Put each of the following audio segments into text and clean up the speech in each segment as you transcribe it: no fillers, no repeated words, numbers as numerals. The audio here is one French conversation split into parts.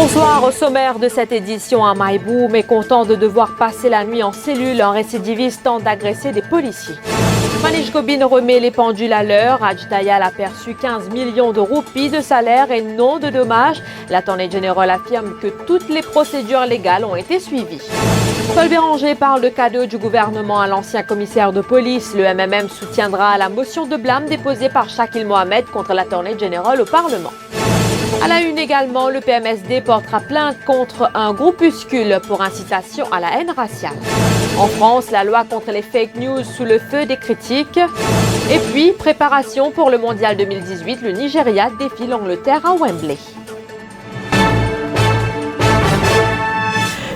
Bonsoir, au sommaire de cette édition à Maïbou, mécontent de devoir passer la nuit en cellule, un récidiviste tente d'agresser des policiers. Manish Gobin remet les pendules à l'heure. Raj Dayal a perçu 15 millions de roupies de salaire et non de dommages. L'Attorney General affirme que toutes les procédures légales ont été suivies. Paul Béranger parle de cadeau du gouvernement à l'ancien commissaire de police. Le MMM soutiendra la motion de blâme déposée par Shakil Mohamed contre l'Attorney General au Parlement. À la une également, le PMSD portera plainte contre un groupuscule pour incitation à la haine raciale. En France, la loi contre les fake news sous le feu des critiques. Et puis, préparation pour le Mondial 2018, le Nigeria défie l'Angleterre à Wembley.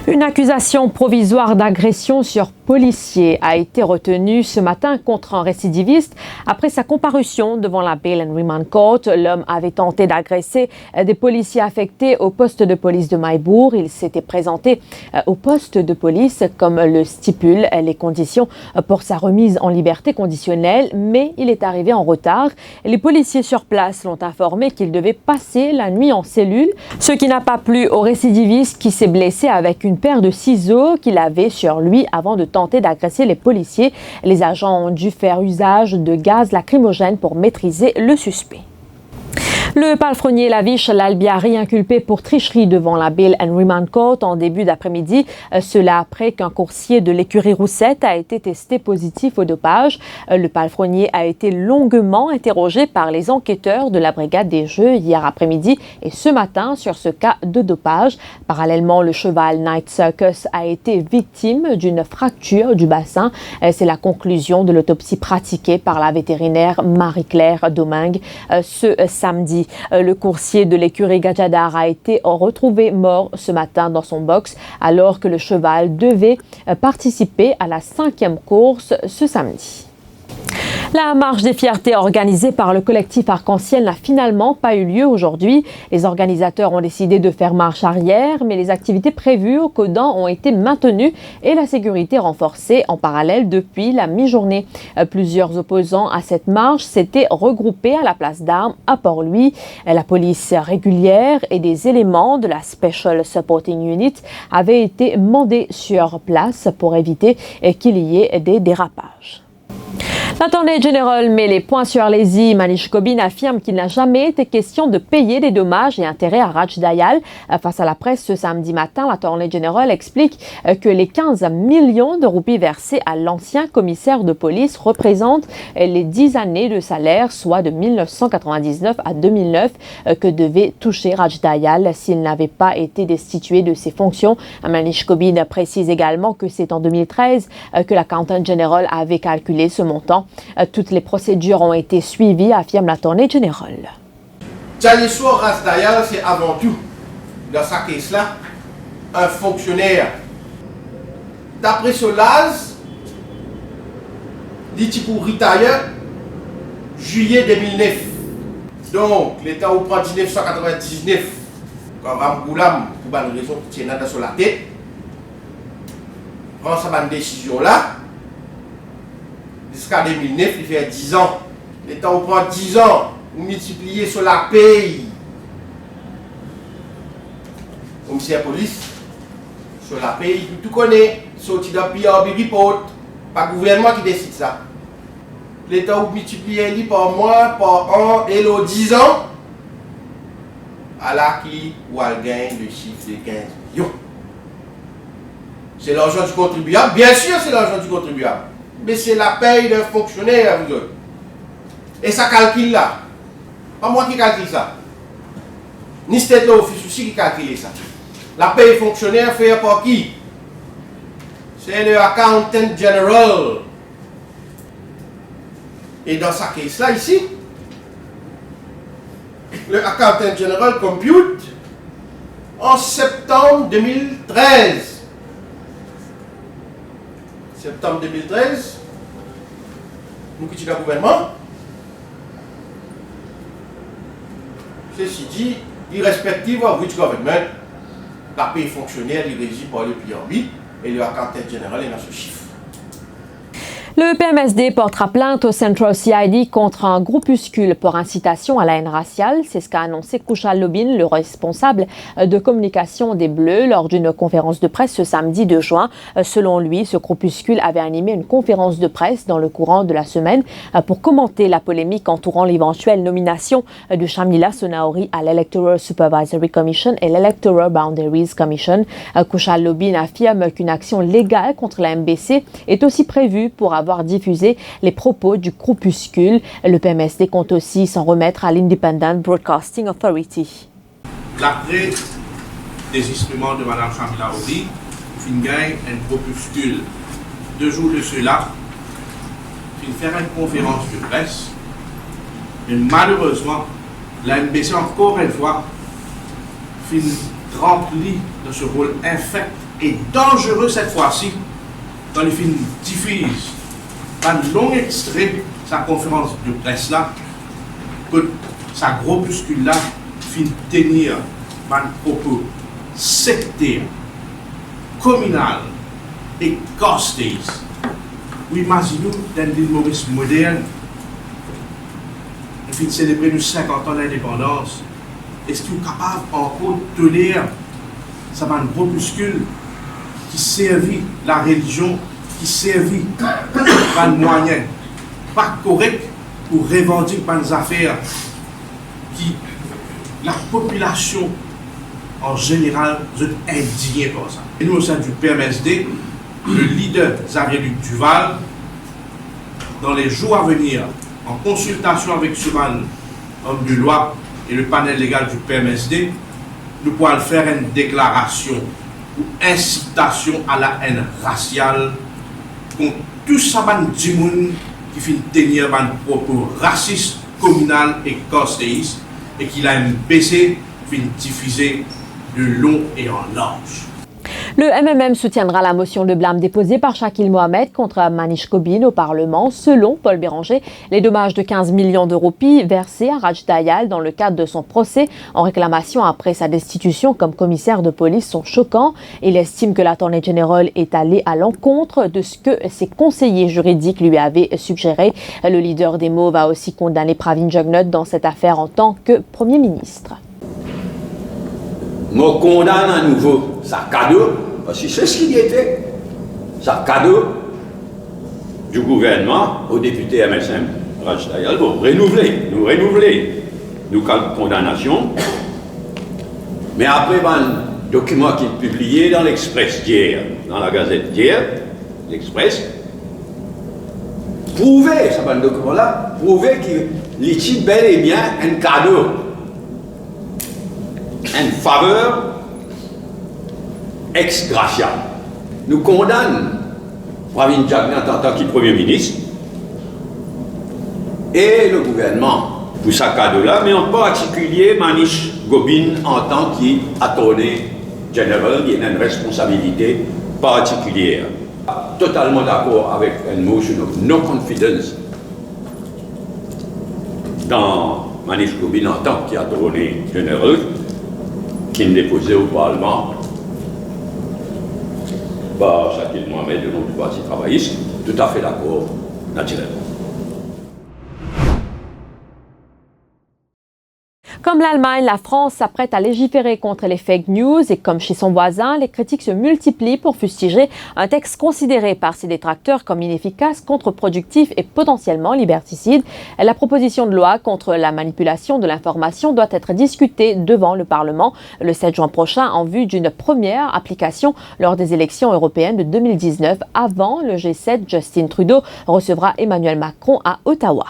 Une accusation provisoire d'agression sur policier a été retenue ce matin contre un récidiviste. Après sa comparution devant la Bail and Remand Court, l'homme avait tenté d'agresser des policiers affectés au poste de police de Maïbourg. Il s'était présenté au poste de police comme le stipulent les conditions pour sa remise en liberté conditionnelle, mais il est arrivé en retard. Les policiers sur place l'ont informé qu'il devait passer la nuit en cellule, ce qui n'a pas plu au récidiviste qui s'est blessé avec une paire de ciseaux qu'il avait sur lui avant de tenter d'agresser les policiers. Les agents ont dû faire usage de gaz lacrymogène pour maîtriser le suspect. Le palefrenier Lavish Lalbiari inculpé pour tricherie devant la Bail and Remand Court en début d'après-midi. Cela après qu'un coursier de l'écurie Roussette a été testé positif au dopage. Le palefrenier a été longuement interrogé par les enquêteurs de la brigade des Jeux hier après-midi et ce matin sur ce cas de dopage. Parallèlement, le cheval Night Circus a été victime d'une fracture du bassin. C'est la conclusion de l'autopsie pratiquée par la vétérinaire Marie-Claire Domingue ce samedi. Le coursier de l'écurie Gadjadar a été retrouvé mort ce matin dans son box alors que le cheval devait participer à la 5e course ce samedi. La marche des fiertés organisée par le collectif Arc-en-Ciel n'a finalement pas eu lieu aujourd'hui. Les organisateurs ont décidé de faire marche arrière, mais les activités prévues au Codan ont été maintenues et la sécurité renforcée en parallèle depuis la mi-journée. Plusieurs opposants à cette marche s'étaient regroupés à la place d'Armes à Port-Louis. La police régulière et des éléments de la Special Supporting Unit avaient été mandés sur place pour éviter qu'il y ait des dérapages. L'Attorney General met les points sur les i. Manish Gobin affirme qu'il n'a jamais été question de payer des dommages et intérêts à Raj Dayal. Face à la presse ce samedi matin, l'Attorney General explique que les 15 millions de roupies versées à l'ancien commissaire de police représentent les 10 années de salaire, soit de 1999 à 2009, que devait toucher Raj Dayal s'il n'avait pas été destitué de ses fonctions. Manish Gobin précise également que c'est en 2013 que l'Accountant General avait calculé ce montant. Toutes les procédures ont été suivies, affirme l'Attorney General. L'histoire Raj Dayal, c'est avant tout, dans sa caisse-là, un fonctionnaire. D'après Solaz, il est pour retire juillet 2009. Donc, l'État au prend 1999, quand Ramgoulam, pour une raison qui tient dans la tête, prend sa décision-là. Jusqu'à 2009, il fait 10 ans. L'État prend 10 ans pour multiplier sur la paye. Commissaire police, sur la paye, tout connaît, sorti d'un PRB report, pas le gouvernement qui décide ça. L'État multiplie par mois, par an, et le 10 ans, à la qui ou à gagne le chiffre de 15 millions. C'est l'argent du contribuable, bien sûr c'est l'argent du contribuable. Mais c'est la paye d'un fonctionnaire, vous autres. Et ça calcule là. Pas moi qui calcule ça. Ni c'est l'office aussi qui calcule ça. La paye fonctionnaire fait par qui? C'est le Accountant General. Et dans sa caisse là, ici, le Accountant General compute en septembre 2013. Septembre 2013, nous quittons le gouvernement. Ceci dit, irrespective of which government, la paye fonctionnaire est régie par le PRB et le Accountant General est dans ce chiffre. Le PMSD portera plainte au Central CID contre un groupuscule pour incitation à la haine raciale. C'est ce qu'a annoncé Kushal Lobin, le responsable de communication des Bleus, lors d'une conférence de presse ce samedi 2 juin. Selon lui, ce groupuscule avait animé une conférence de presse dans le courant de la semaine pour commenter la polémique entourant l'éventuelle nomination de Shamila Sonaori à l'Electoral Supervisory Commission et l'Electoral Boundaries Commission. Kushal Lobin affirme qu'une action légale contre la MBC est aussi prévue pour avoir diffusé les propos du groupuscule. Le PMSD compte aussi s'en remettre à l'Independent Broadcasting Authority. L'après des instruments de Mme Shamila Ori, gagne un groupuscule 2 jours de cela, faire une conférence de presse. Et malheureusement, la MBC encore une fois remplit de ce rôle infect et dangereux cette fois-ci quand les films diffusent un long extrait de sa conférence de presse là, que sa groupuscule là finit tenir un propos sectaire, communal et costés. Oui, imaginez-nous dans l'île Maurice moderne, il finit célébrer nos 50 ans d'indépendance. Est-ce qu'il est capable encore de tenir ça un groupuscule qui servit la religion, qui servit par le moyen pas correct pour revendiquer par des affaires qui la population en général est indignée par ça. Et nous au sein du PMSD, le leader Xavier-Luc Duval, dans les jours à venir, en consultation avec ce homme de loi et le panel légal du PMSD, nous pourrons faire une déclaration ou incitation à la haine raciale contre tout ça qui finit tenir un propos raciste, communal et costéiste et qui l'a MBC finit diffuser de long et en large. Le MMM soutiendra la motion de blâme déposée par Shakil Mohamed contre Manish Gobin au Parlement. Selon Paul Béranger, les dommages de 15 millions de roupies versés à Raj Dayal dans le cadre de son procès en réclamation après sa destitution comme commissaire de police sont choquants. Il estime que l'Attorney General est allé à l'encontre de ce que ses conseillers juridiques lui avaient suggéré. Le leader des Mauves a aussi condamné Pravin Jugnauth dans cette affaire en tant que Premier ministre. Je condamne à nouveau sa cadeau, parce que c'est ce qu'il était, sa cadeau du gouvernement au député MSM Raj Dayal pour renouveler nos condamnations. Mais après, un document qui est publié dans l'Express d'hier, dans la Gazette d'hier, l'Express, prouvait, ça va le document-là, prouvait qu'il était bel et bien un cadeau. Une faveur ex gratia. Nous condamnons Pravin Jugnauth en tant que Premier ministre et le gouvernement pour sa cadeau-là, mais en particulier Manish Gobin en tant qu'Attorney General, il y a une responsabilité particulière. Totalement d'accord avec une motion of no confidence dans Manish Gobin en tant qu'Attorney General, qui est déposé au Parlement par Shakil Mohamed de notre parti travailliste, tout à fait d'accord, naturellement. Comme l'Allemagne, la France s'apprête à légiférer contre les fake news et comme chez son voisin, les critiques se multiplient pour fustiger un texte considéré par ses détracteurs comme inefficace, contre-productif et potentiellement liberticide. La proposition de loi contre la manipulation de l'information doit être discutée devant le Parlement le 7 juin prochain en vue d'une première application lors des élections européennes de 2019. Avant le G7, Justin Trudeau recevra Emmanuel Macron à Ottawa.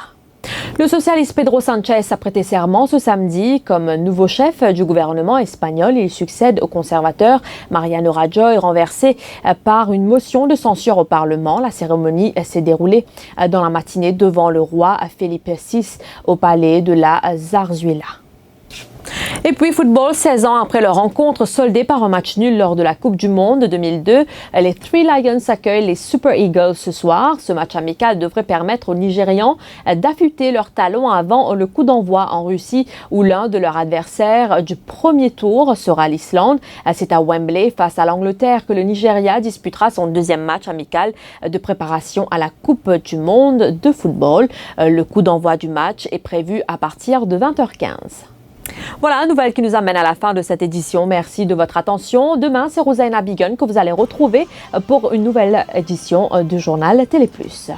Le socialiste Pedro Sanchez a prêté serment ce samedi comme nouveau chef du gouvernement espagnol. Il succède au conservateur Mariano Rajoy, renversé par une motion de censure au Parlement. La cérémonie s'est déroulée dans la matinée devant le roi Felipe VI au palais de la Zarzuela. Et puis football, 16 ans après leur rencontre soldée par un match nul lors de la Coupe du Monde 2002, les Three Lions accueillent les Super Eagles ce soir. Ce match amical devrait permettre aux Nigérians d'affûter leurs talons avant le coup d'envoi en Russie où l'un de leurs adversaires du premier tour sera l'Islande. C'est à Wembley face à l'Angleterre que le Nigeria disputera son deuxième match amical de préparation à la Coupe du Monde de football. Le coup d'envoi du match est prévu à partir de 20h15. Voilà, nouvelle qui nous amène à la fin de cette édition. Merci de votre attention. Demain, c'est Rosaina Bigun que vous allez retrouver pour une nouvelle édition du journal Télé Plus.